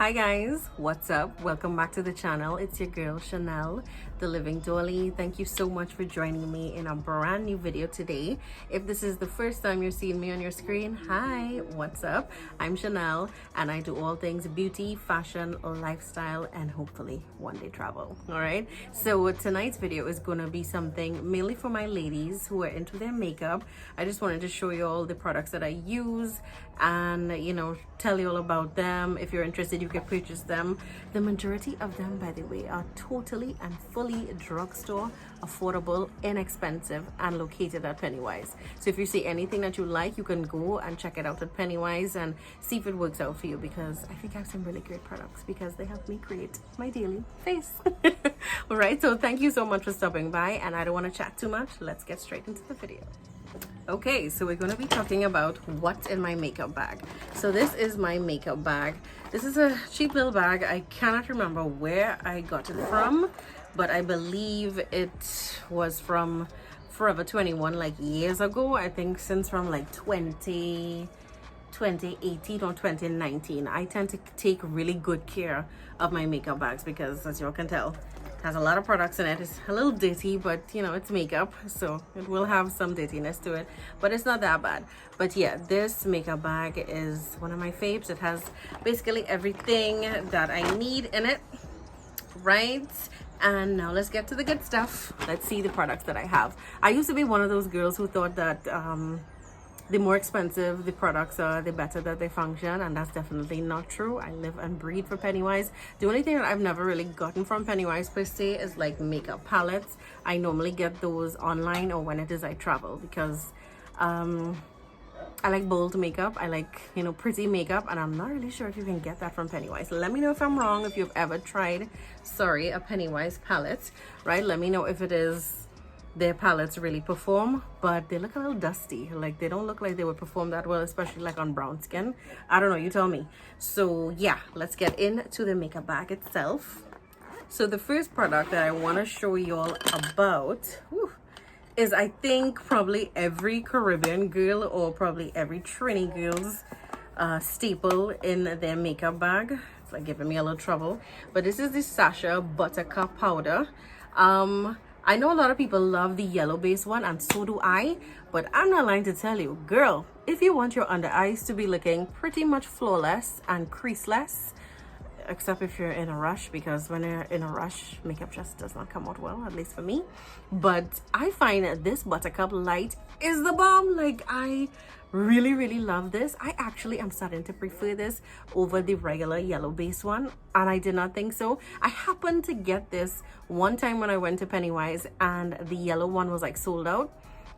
Hi guys, what's up? Welcome back to the channel. It's your girl Chanel, the Living Dolly. Thank you so much for joining me in a brand new video today. If this is the first time you're seeing me on your screen, hi, what's up? I'm Chanel and I do all things beauty, fashion, lifestyle, and hopefully one day travel. All right, so tonight's video is going to be something mainly for my ladies who are into their makeup. I just wanted to show you all the products that I use and tell you all about them. If you're interested, you can purchase them. The majority of them, by the way, are totally and fully drugstore, affordable, inexpensive, and located at Pennywise. So if you see anything that you like, you can go and check it out at Pennywise and see if it works out for you, because I think I have some really great products because they help me create my daily face. All right, so thank you so much for stopping by, and I don't want to chat too much. Let's get straight into the video. Okay, so we're going to be talking about what's in my makeup bag. So this is my makeup bag. This is a cheap little bag. I cannot remember where I got it from, but I believe it was from Forever 21 like years ago. I think since from like 2018 or 2019. I tend to take really good care of my makeup bags because, as you all can tell, has a lot of products in it. It's a little dirty, but it's makeup, so it will have some dirtiness to it, but it's not that bad. But yeah, this makeup bag is one of my faves. It has basically everything that I need in it, right? And now let's get to the good stuff. Let's see the products that I have. I used to be one of those girls who thought that the more expensive the products are, the better that they function, and that's definitely not true. I live and breathe for Pennywise. The only thing that I've never really gotten from Pennywise per se is like makeup palettes. I normally get those online or when it is I travel, because I like bold makeup. I like pretty makeup, and I'm not really sure if you can get that from Pennywise. Let me know if I'm wrong. If you've ever tried a Pennywise palette, right? Let me know if it is their palettes really perform, but they look a little dusty. Like, they don't look like they would perform that well, especially like on brown skin. I don't know, you tell me. So yeah, let's get into the makeup bag itself. So the first product that I want to show you all about is, I think, probably every Caribbean girl or probably every Trini girl's staple in their makeup bag. It's like giving me a little trouble, but this is the Sacha Buttercup powder. I know a lot of people love the yellow base one, and so do I, but I'm not lying to tell you, girl, if you want your under eyes to be looking pretty much flawless and creaseless, except if you're in a rush, because when you're in a rush, makeup just does not come out well, at least for me. But I find that this Buttercup Light is the bomb. Like, I really love this. I actually am starting to prefer this over the regular yellow base one, and I did not think so. I happened to get this one time when I went to Pennywise, and the yellow one was like sold out,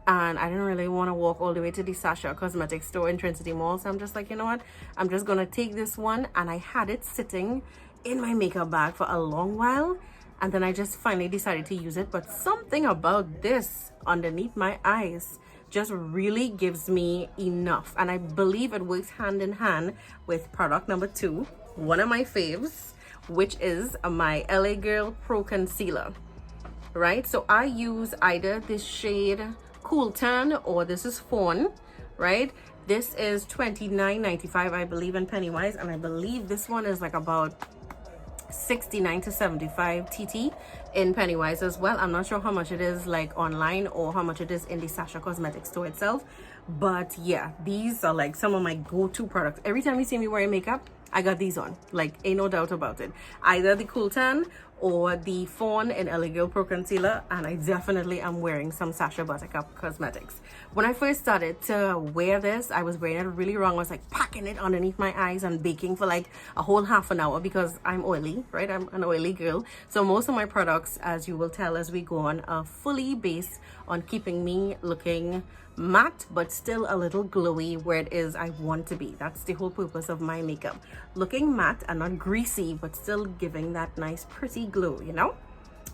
and I didn't really want to walk all the way to the Sacha cosmetics store in Trinity Mall, so I'm just like, you know what, I'm just gonna take this one. And I had it sitting in my makeup bag for a long while, and then I just finally decided to use it. But something about this underneath my eyes just really gives me enough, and I believe it works hand in hand with product number 2, one of my faves, which is my LA Girl Pro Concealer, right? So I use either this shade Cool Tan or this is Fawn, right? This is $29.95 I believe in Pennywise, and I believe this one is like about 69 to 75 TT in Pennywise as well. I'm not sure how much it is like online or how much it is in the Sacha cosmetics store itself, but yeah, these are like some of my go-to products. Every time you see me wearing makeup, I got these on, like ain't no doubt about it. Either the Cool Tan or the Fawn in LA Girl Pro Concealer, and I definitely am wearing some Sacha Buttercup cosmetics. When I first started to wear this, I was wearing it really wrong. I was like packing it underneath my eyes and baking for like a whole half an hour because I'm oily, right? I'm an oily girl. So most of my products, as you will tell as we go on, are fully based on keeping me looking matte but still a little glowy where it is I want to be. That's the whole purpose of my makeup, looking matte and not greasy but still giving that nice pretty glow,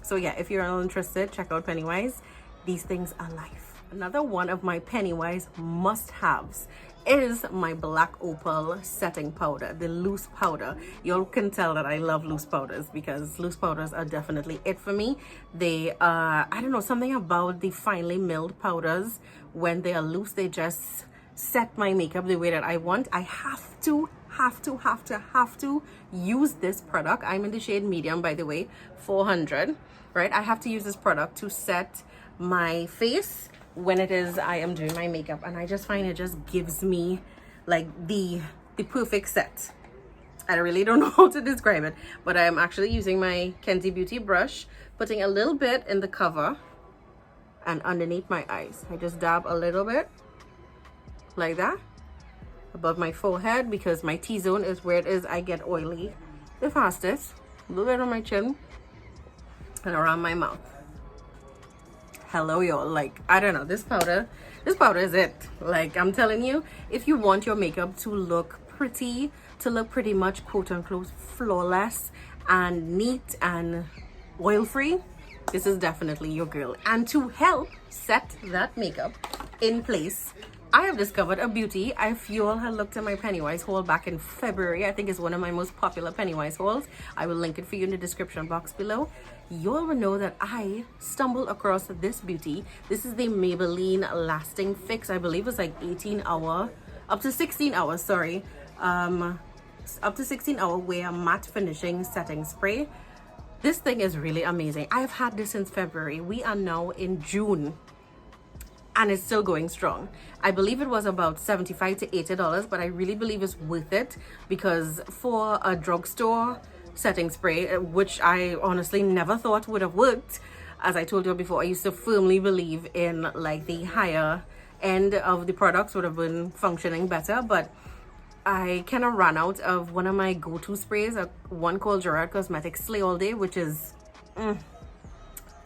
So yeah, if you're interested, check out Pennywise. These things are life. Another one of my Pennywise must-haves is my Black Opal setting powder, the loose powder. You can tell that I love loose powders because loose powders are definitely it for me. They I don't know, something about the finely milled powders, when they are loose, they just set my makeup the way that I want. I have to have to use this product. I'm in the shade medium, by the way, 400, right? I have to use this product to set my face when it is I am doing my makeup, and I just find it just gives me like the perfect set. I really don't know how to describe it, but I am actually using my Kenzie Beauty brush, putting a little bit in the cover and underneath my eyes. I just dab a little bit like that above my forehead, because my T-zone is where it is I get oily the fastest. A little bit on my chin and around my mouth. Hello y'all, like I don't know, this powder is it. Like I'm telling you, if you want your makeup to look pretty, to look pretty much quote unquote flawless and neat and oil free, this is definitely your girl. And to help set that makeup in place, I have discovered a beauty. If you all had looked at my Pennywise haul back in February, I think it's one of my most popular Pennywise hauls. I will link it for you in the description box below. You all will know that I stumbled across this beauty. This is the Maybelline Lasting Fix. I believe it's like 18-hour, up to 16 hours, sorry. Up to 16-hour wear matte finishing setting spray. This thing is really amazing. I've had this since February. We are now in June and it's still going strong. I believe it was about $75 to $80, but I really believe it's worth it, because for a drugstore setting spray, which I honestly never thought would have worked, as I told you before, I used to firmly believe in like the higher end of the products would have been functioning better, but I kind of ran out of one of my go-to sprays, one called Gerard Cosmetics Slay All Day, which is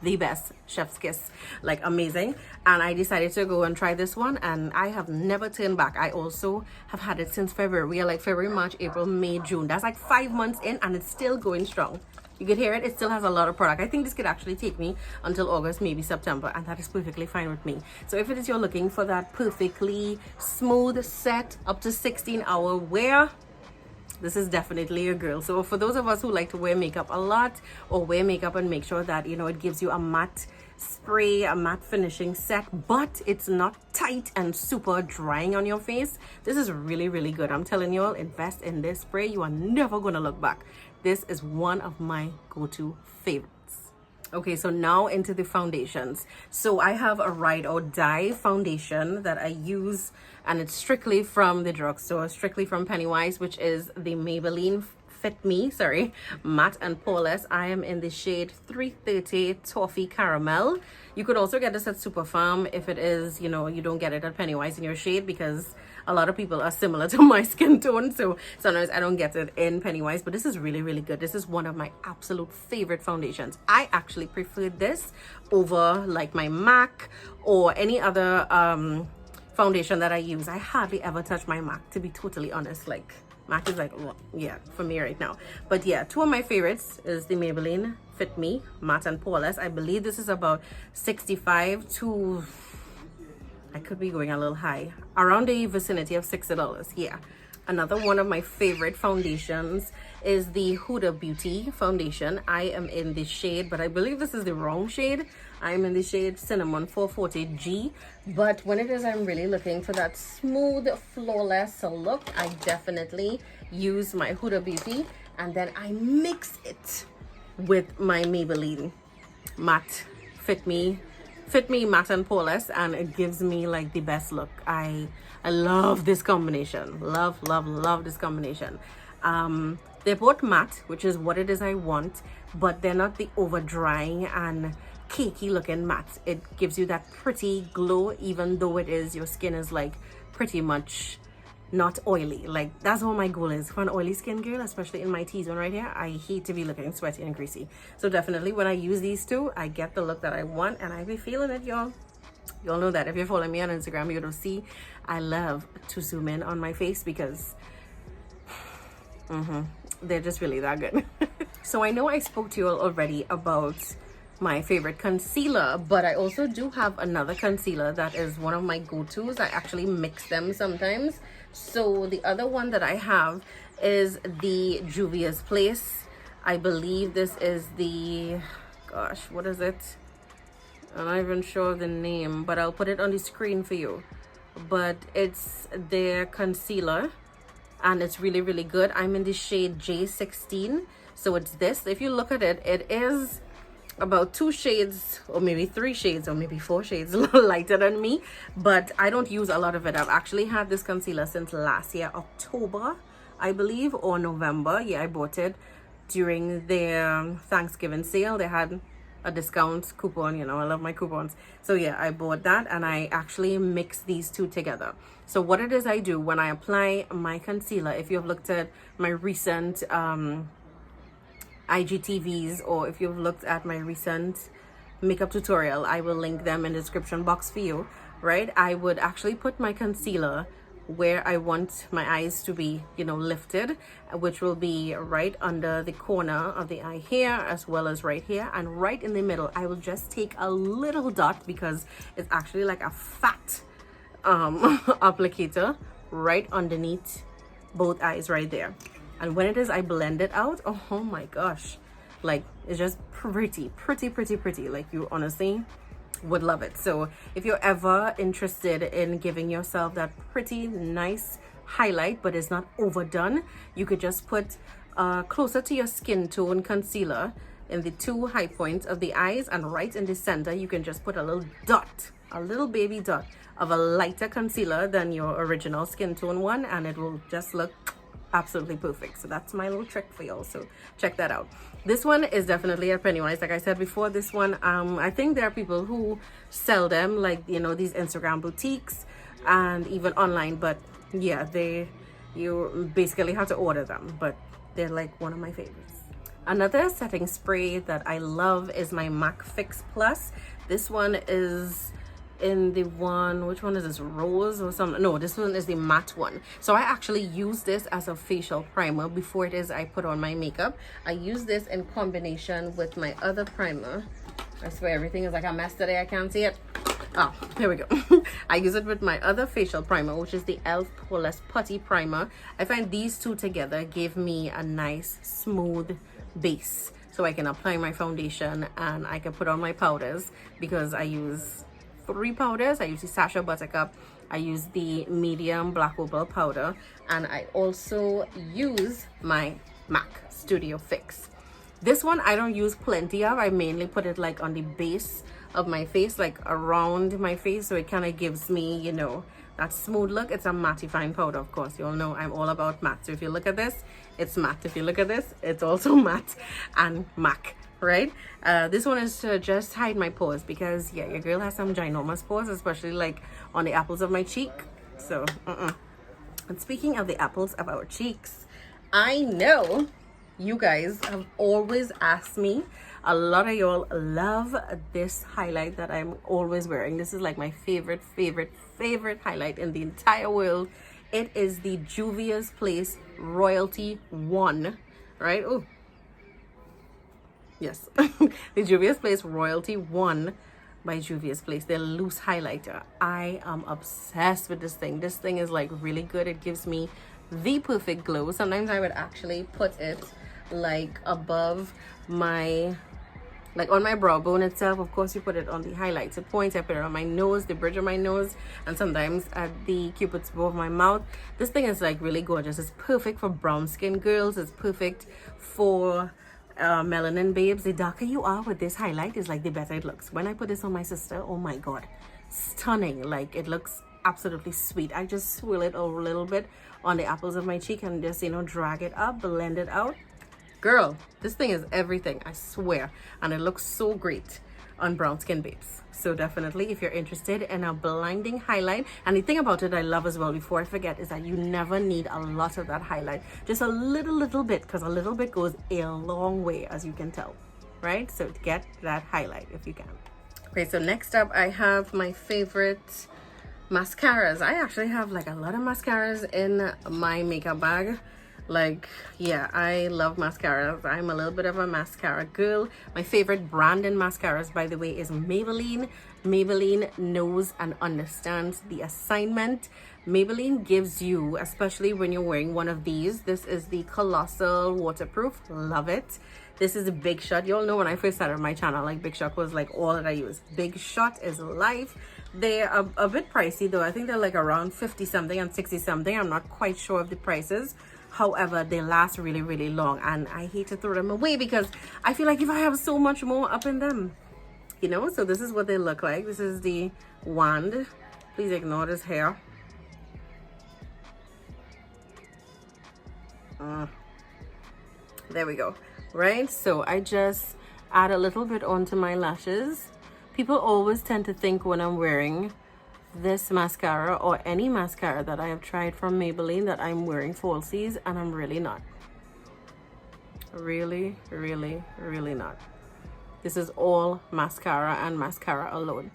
the best, chef's kiss, like amazing. And I decided to go and try this one, and I have never turned back. I also have had it since February. We are like February, March, April, May, June. That's like 5 months in, and it's still going strong. You could hear it. It still has a lot of product. I think this could actually take me until August, maybe September, and that is perfectly fine with me. So if it is you're looking for that perfectly smooth set, up to 16-hour wear, this is definitely your girl. So for those of us who like to wear makeup a lot, or wear makeup and make sure that, you know, it gives you a matte spray, a matte finishing set, but it's not tight and super drying on your face, this is really, really good. I'm telling you all, invest in this spray. You are never gonna look back. This is one of my go-to favorites. Okay, so now into the foundations. So I have a Ride or Die foundation that I use, and it's strictly from the drugstore, strictly from Pennywise, which is the Maybelline Fit Me, sorry, matte and poreless. I am in the shade 330 Toffee Caramel. You could also get this at Superfarm if it is, you know, you don't get it at Pennywise in your shade, because a lot of people are similar to my skin tone, so sometimes I don't get it in Pennywise. But this is really, really good. This is one of my absolute favorite foundations. I actually prefer this over like my MAC or any other foundation that I use. I hardly ever touch my MAC, to be totally honest. Like MAC is like, well, yeah, for me right now. But yeah, two of my favorites is the Maybelline Fit Me matte and poreless. I believe this is about 65 to, I could be going a little high, around the vicinity of $60. Yeah. Another one of my favorite foundations is the Huda Beauty foundation. I am in the shade, but I believe this is the wrong shade. I'm in the shade Cinnamon 440G. But when it is I'm really looking for that smooth, flawless look, I definitely use my Huda Beauty, and then I mix it with my Maybelline matte Fit Me matte and poreless, and it gives me like the best look. I love this combination. Love this combination. They're both matte, which is what it is I want, but they're not the over drying and cakey looking matte. It gives you that pretty glow, even though it is, your skin is like pretty much not oily. Like that's what my goal is for an oily skin girl, especially in my T-zone right here. I hate to be looking sweaty and greasy. So definitely when I use these two, I get the look that I want, and I be feeling it, y'all. Y'all know that if you're following me on Instagram, you'll see I love to zoom in on my face, because they're just really that good. So I know I spoke to you all already about my favorite concealer, but I also do have another concealer that is one of my go-tos. I actually mix them sometimes. So the other one that I have is the Juvia's Place. I believe this is the, gosh, what is it? I'm not even sure of the name, but I'll put it on the screen for you. But it's their concealer, and it's really, really good. I'm in the shade J16. So it's this. If you look at it, it is about 2 shades or maybe 3 shades or maybe 4 shades lighter than me, but I don't use a lot of it. I've actually had this concealer since last year, October, I believe, or November. Yeah, I bought it during their Thanksgiving sale. They had a discount coupon, you know, I love my coupons. So yeah, I bought that, and I actually mix these two together. So what it is I do when I apply my concealer, if you've looked at my recent IGTVs, or if you've looked at my recent makeup tutorial, I will link them in the description box for you, right? I would actually put my concealer where I want my eyes to be, you know, lifted, which will be right under the corner of the eye here, as well as right here, and right in the middle. I will just take a little dot, because it's actually like a fat applicator right underneath both eyes right there. And when it is, I blend it out. Oh my gosh, like it's just pretty. Like, you honestly would love it. So if you're ever interested in giving yourself that pretty nice highlight, but it's not overdone, you could just put closer to your skin tone concealer in the 2 high points of the eyes, and right in the center you can just put a little dot, a little baby dot of a lighter concealer than your original skin tone one, and it will just look absolutely perfect. So that's my little trick for y'all, so check that out. This one is definitely a Pennywise. Like I said before, this one I think there are people who sell them, like, you know, these Instagram boutiques and even online, but yeah, you basically have to order them, but they're like one of my favorites. Another setting spray that I love is my MAC Fix Plus. This one is in the one, which one is this, rose or something? No, this one is the matte one. So I actually use this as a facial primer before it is I put on my makeup. I use this in combination with my other primer. I swear everything is like a mess today, I can't see it. Oh, here we go. I use it with my other facial primer, which is the e.l.f. Poreless Putty Primer. I find these two together give me a nice smooth base, so I can apply my foundation and I can put on my powders, because I use 3 powders. I use the Sacha Buttercup, I use the medium black opal powder, and I also use my MAC Studio Fix. This one I don't use plenty of. I mainly put it like on the base of my face, like around my face, so it kind of gives me, you know, that smooth look. It's a mattifying powder, of course. You all know I'm all about matte. So if you look at this, it's matte. If you look at this, it's also matte and MAC, right? This one is to just hide my pores, because yeah, your girl has some ginormous pores, especially like on the apples of my cheek. So And speaking of the apples of our cheeks, I know you guys have always asked me, a lot of y'all love this highlight that I'm always wearing. This is like my favorite highlight in the entire world. It is the Juvia's Place Royalty 1, right? Oh, yes. The Juvia's Place Royalty 1 by Juvia's Place, their loose highlighter. I am obsessed with this thing. This thing is like really good. It gives me the perfect glow. Sometimes I would actually put it like above my, like on my brow bone itself. Of course, you put it on the highlighted points. I put it on my nose, the bridge of my nose, and sometimes at the cupid's bow of my mouth. This thing is like really gorgeous. It's perfect for brown skin girls. It's perfect for melanin babes. The darker you are with this highlight is like the better it looks. When I put this on my sister, oh my god, stunning. Like, it looks absolutely sweet. I just swirl it a little bit on the apples of my cheek and just, you know, drag it up, blend it out. Girl, this thing is everything, I swear, and it looks so great on brown skin babes. So definitely, if you're interested in a blinding highlight, and the thing about it I love as well, before I forget, is that you never need a lot of that highlight, just a little bit, because a little bit goes a long way, as you can tell, right? So get that highlight if you can. Okay, so next up I have my favorite mascaras. I actually have like a lot of mascaras in my makeup bag. Like, yeah, I love mascaras. I'm a little bit of a mascara girl. My favorite brand in mascaras, by the way, is Maybelline. Maybelline knows and understands the assignment. Maybelline gives you, especially when you're wearing one of these, this is the Colossal Waterproof, love it. This is a Big Shot. You all know when I first started my channel, like Big Shot was like all that I use. Big Shot is life. They are a bit pricey though. I think they're like around 50 something and 60 something. I'm not quite sure of the prices. However, they last really, really long, and I hate to throw them away because I feel like if I have so much more up in them, you know. So this is what they look like. This is the wand. Please ignore this hair. There we go. Right, so I just add a little bit onto my lashes. People always tend to think when I'm wearing this mascara or any mascara that I have tried from Maybelline that I'm wearing falsies, and I'm really not. Really, really, really not. This is all mascara and mascara alone.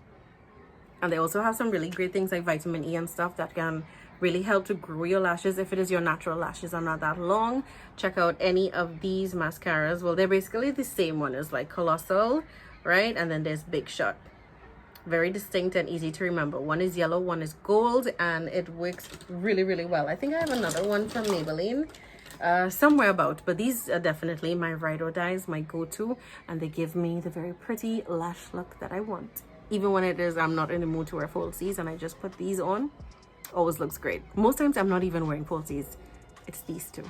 And they also have some really great things like vitamin E and stuff that can really help to grow your lashes if it is your natural lashes are not that long. Check out any of these mascaras. Well, they're basically the same one as like Colossal, right? And then there's Big Shot. Very distinct and easy to remember. One is yellow, one is gold, and it works really, really well. I think I have another one from Maybelline somewhere about, but these are definitely my ride or dies, my go-to, and they give me the very pretty lash look that I want. Even when it is I'm not in the mood to wear falsies and I just put these on, always looks great. Most times I'm not even wearing falsies, it's these two.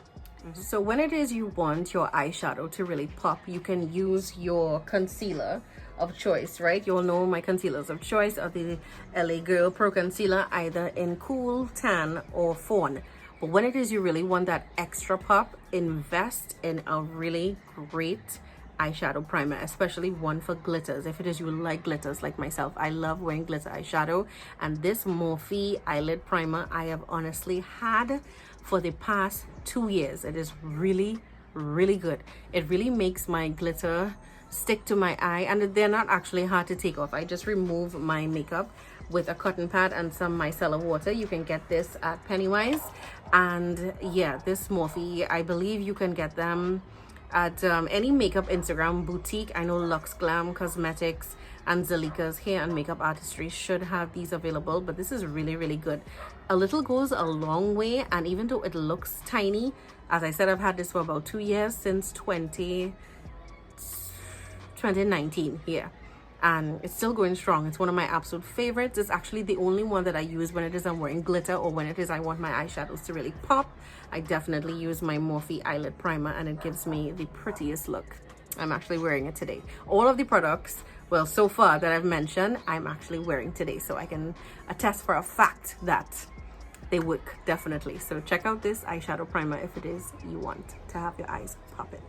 So when it is you want your eyeshadow to really pop, you can use your concealer of choice, right? You all know my concealers of choice are the LA Girl Pro Concealer, either in Cool, Tan, or Fawn. But when it is you really want that extra pop, invest in a really great eyeshadow primer, especially one for glitters. If it is you like glitters like myself, I love wearing glitter eyeshadow, and this Morphe eyelid primer I have honestly had for the past 2 years. It is really, really good. It really makes my glitter stick to my eye, and they're not actually hard to take off. I just remove my makeup with a cotton pad and some micellar water. You can get this at Pennywise, and yeah, this Morphe, I believe you can get them at any makeup Instagram boutique. I know Luxe Glam Cosmetics and Zalika's Hair and Makeup Artistry should have these available, but this is really, really good. A little goes a long way, and even though it looks tiny, as I said, I've had this for about 2 years, since 2019, yeah, and it's still going strong. It's one of my absolute favorites. It's actually the only one that I use when it is I'm wearing glitter, or when it is I want my eyeshadows to really pop. I definitely use my Morphe eyelid primer, and it gives me the prettiest look. I'm actually wearing it today. All of the products, well, so far that I've mentioned, I'm actually wearing today, so I can attest for a fact that they work, definitely. So check out this eyeshadow primer if it is you want to have your eyes popping.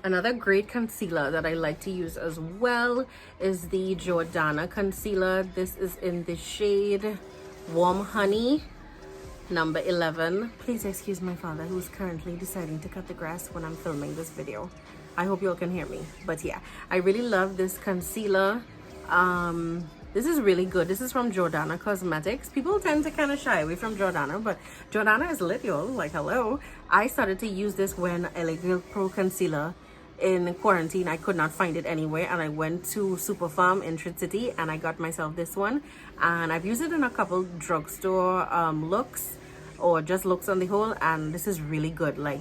Another great concealer that I like to use as well is the Jordana concealer. This is in the shade Warm Honey, number 11. Please excuse my father, who's currently deciding to cut the grass when I'm filming this video. I hope you all can hear me, but yeah, I really love this concealer. This is really good. This is from Jordana Cosmetics. People tend to kind of shy away from Jordana, but Jordana is lit, y'all. Like, hello. I started to use this when LA Girl Pro Concealer in quarantine, I could not find it anywhere, and I went to Super Farm in Trinidad City and I got myself this one, and I've used it in a couple drugstore looks, or just looks on the whole, and this is really good. Like,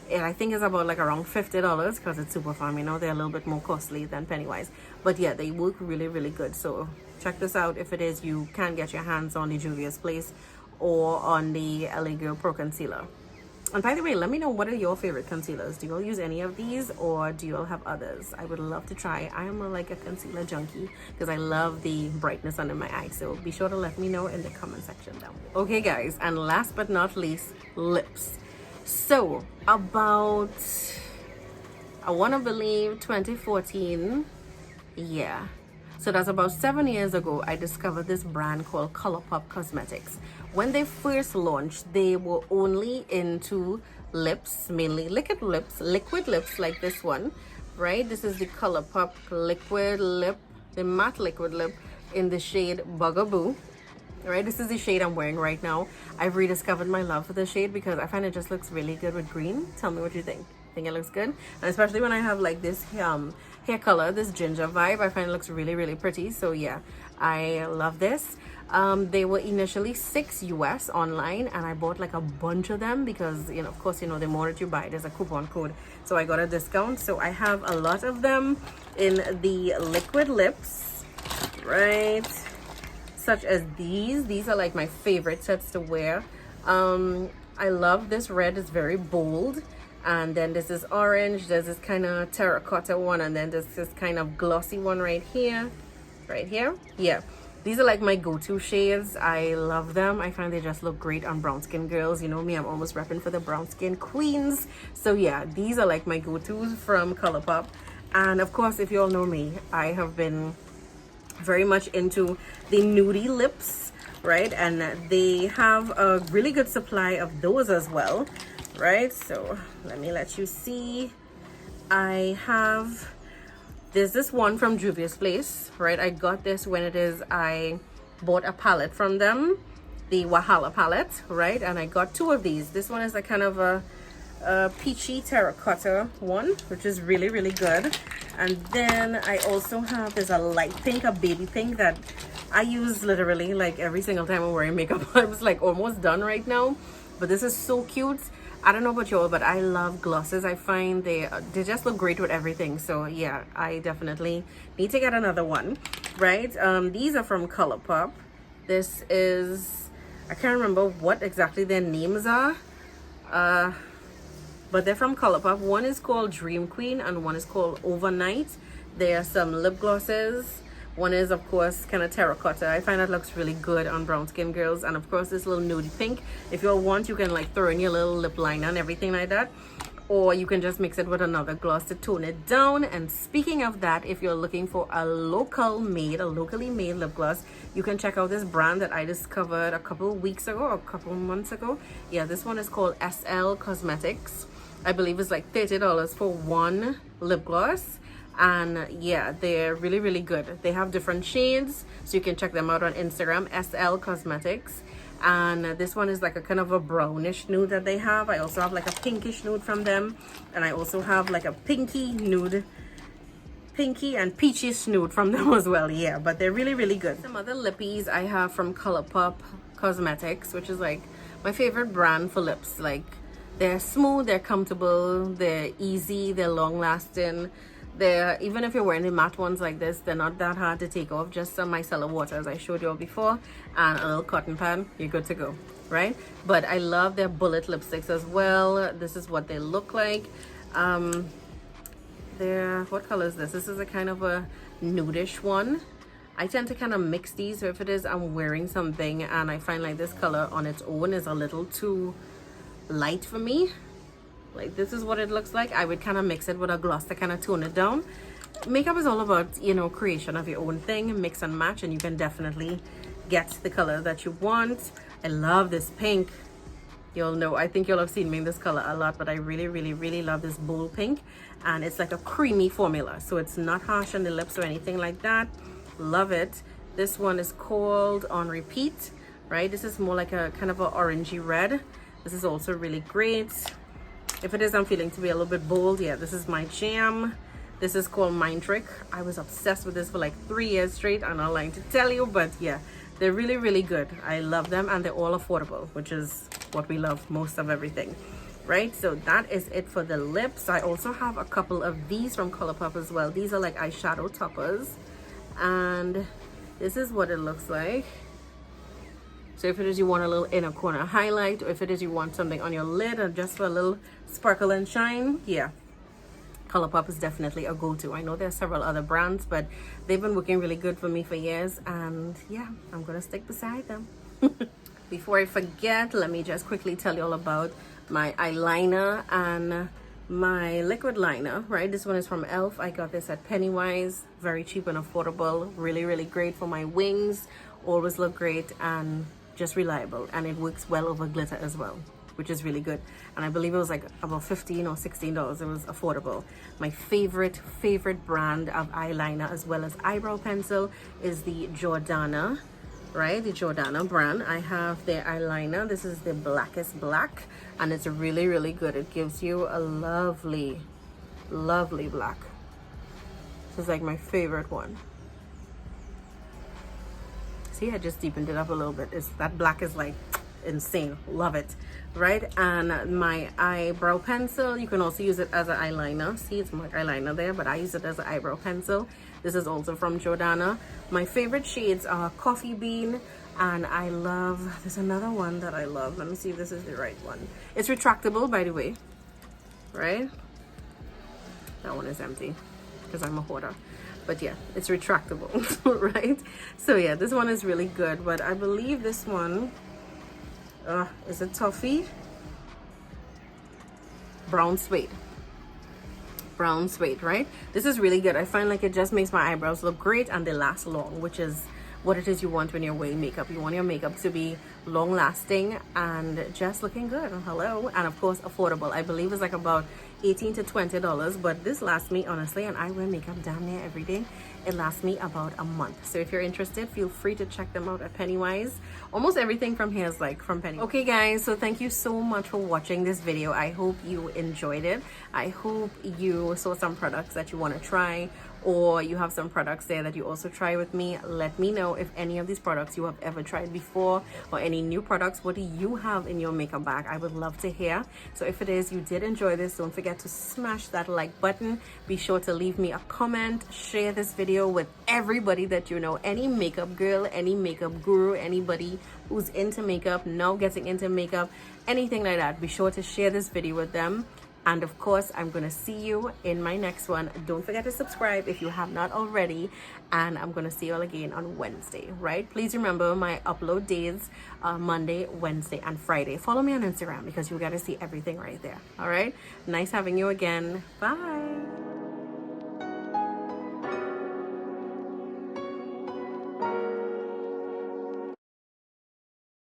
I think it's about like around $50 because it's Super Farm, you know, they're a little bit more costly than Pennywise, but yeah, they work really, really good. So check this out if it is you can get your hands on the Juvia's Place or on the LA Girl Pro Concealer. And by the way, let me know, what are your favorite concealers? Do you all use any of these, or do you all have others? I would love to try. I am like a concealer junkie because I love the brightness under my eyes. So be sure to let me know in the comment section down below. Okay guys, and last but not least, lips. So about, I want to believe 2014, yeah. So that's about 7 years ago, I discovered this brand called ColourPop Cosmetics. When they first launched, they were only into lips, mainly liquid lips like this one, right? This is the ColourPop liquid lip, the matte liquid lip in the shade Bugaboo. Right, this is the shade I'm wearing right now. I've rediscovered my love for the shade because I find it just looks really good with green. Tell me what you think. Think it looks good? And especially when I have like this hair color, this ginger vibe. I find it looks really, really pretty. So yeah, I love this. They were initially $6 US online, and I bought like a bunch of them because, you know, of course, you know, the more that you buy, there's a coupon code, so I got a discount. So I have a lot of them in the liquid lips, right? Such as these are like my favorite sets to wear. I love this red, it's very bold. And then this is orange, there's this kind of terracotta one, and then there's this kind of glossy one right here. Yeah, these are like my go-to shades. I love them. I find they just look great on brown skin girls. You know me, I'm almost repping for the brown skin queens. So yeah, these are like my go-tos from ColourPop. And of course, if you all know me, I have been very much into the nudie lips, right? And they have a really good supply of those as well, right? So let me let you see. There's this one from Juvia's Place, right? I got this when I bought a palette from them, the Wahala palette, right? And I got two of these. This one is a kind of a peachy terracotta one, which is really, really good. And then I also have, there's a light pink, a baby pink, that I use literally like every single time I'm wearing makeup. I was like almost done right now, but this is so cute. I don't know about y'all, but I love glosses. I find they just look great with everything. So yeah, I definitely need to get another one, right? These are from ColourPop. This is, I can't remember what exactly their names are, but they're from ColourPop. One is called Dream Queen and one is called Overnight. There are some lip glosses. One is, of course, kind of terracotta. I find that looks really good on brown skin girls. And of course, this little nudie pink. If you all want, you can like throw in your little lip liner and everything like that. Or you can just mix it with another gloss to tone it down. And speaking of that, if you're looking for a locally made lip gloss, you can check out this brand that I discovered a couple weeks ago or a couple months ago. Yeah, this one is called SL Cosmetics. I believe it's like $30 for one lip gloss. And yeah, they're really, really good. They have different shades, so you can check them out on Instagram, SL Cosmetics. And this one is like a kind of a brownish nude that they have. I also have like a pinkish nude from them, and I also have like a pinky and peachish nude from them as well. Yeah, but they're really, really good. Some other lippies I have from ColourPop Cosmetics, which is like my favorite brand for lips. Like, they're smooth, they're comfortable, they're easy, they're long lasting. They're, even if you're wearing the matte ones like this, they're not that hard to take off. Just some micellar water, as I showed you all before, and a little cotton pad, you're good to go, right? But I love their bullet lipsticks as well. This is what they look like. What color is this? This is a kind of a nudish one. I tend to kind of mix these. So if it is I'm wearing something and I find like this color on its own is a little too light for me, like this is what it looks like, I would kind of mix it with a gloss to kind of tone it down. Makeup is all about, you know, creation of your own thing, mix and match, and you can definitely get the color that you want. I love this pink. You'll know, I think you'll have seen me in this color a lot, but I really, really, really love this bold pink. And it's like a creamy formula, so it's not harsh on the lips or anything like that. Love it. This one is called On Repeat, right? This is more like a kind of an orangey red. This is also really great. If it is I'm feeling to be a little bit bold, yeah, this is my jam. This is called Mind Trick. I was obsessed with this for like 3 years straight. I'm not lying to tell you, but yeah, they're really, really good. I love them, and they're all affordable, which is what we love most of everything, right? So that is it for the lips. I also have a couple of these from ColourPop as well. These are like eyeshadow toppers, and this is what it looks like. So if it is you want a little inner corner highlight, or if it is you want something on your lid or just for a little sparkle and shine, yeah, ColourPop is definitely a go-to. I know there are several other brands, but they've been working really good for me for years, and yeah, I'm gonna stick beside them. Before I forget, let me just quickly tell you all about my eyeliner and my liquid liner, right? This one is from e.l.f. I got this at Pennywise, very cheap and affordable, really, really great for my wings, always look great and just reliable, and it works well over glitter as well, which is really good. And I believe it was like about $15 or $16. It was affordable. My favorite brand of eyeliner as well as eyebrow pencil is the Jordana, right? The Jordana brand. I have their eyeliner. This is the blackest black, and it's really, really good. It gives you a lovely, lovely black. This is like my favorite one. See, I just deepened it up a little bit. That black is like insane. Love it. Right? And my eyebrow pencil, you can also use it as an eyeliner. See, it's my eyeliner there, but I use it as an eyebrow pencil. This is also from Jordana. My favorite shades are Coffee Bean, and I love, there's another one that I love. Let me see if this is the right one. It's retractable, by the way. Right? That one is empty because I'm a hoarder. But yeah, it's retractable. Right? So yeah, this one is really good, but I believe this one, is it toffee? Brown suede. Brown suede, right? This is really good. I find like it just makes my eyebrows look great and they last long, which is what it is you want when you're wearing makeup. You want your makeup to be long lasting and just looking good. Hello. And of course affordable. I believe it's like about $18 to $20, but this lasts me, honestly, and I wear makeup damn near every day. It lasts me about a month. So if you're interested, feel free to check them out at Pennywise. Almost everything from here is like from Pennywise. Okay guys, so thank you so much for watching this video. I hope you enjoyed it. I hope you saw some products that you want to try, or you have some products there that you also try with me. Let me know if any of these products you have ever tried before, or any new products. What do you have in your makeup bag? I would love to hear. So if it is you did enjoy this, don't forget to smash that like button. Be sure to leave me a comment. Share this video with everybody that you know, any makeup girl, any makeup guru, anybody who's into makeup, now getting into makeup, anything like that. Be sure to share this video with them. And of course, I'm going to see you in my next one. Don't forget to subscribe if you have not already. And I'm going to see you all again on Wednesday, right? Please remember my upload days, Monday, Wednesday, and Friday. Follow me on Instagram because you got to see everything right there. All right? Nice having you again. Bye.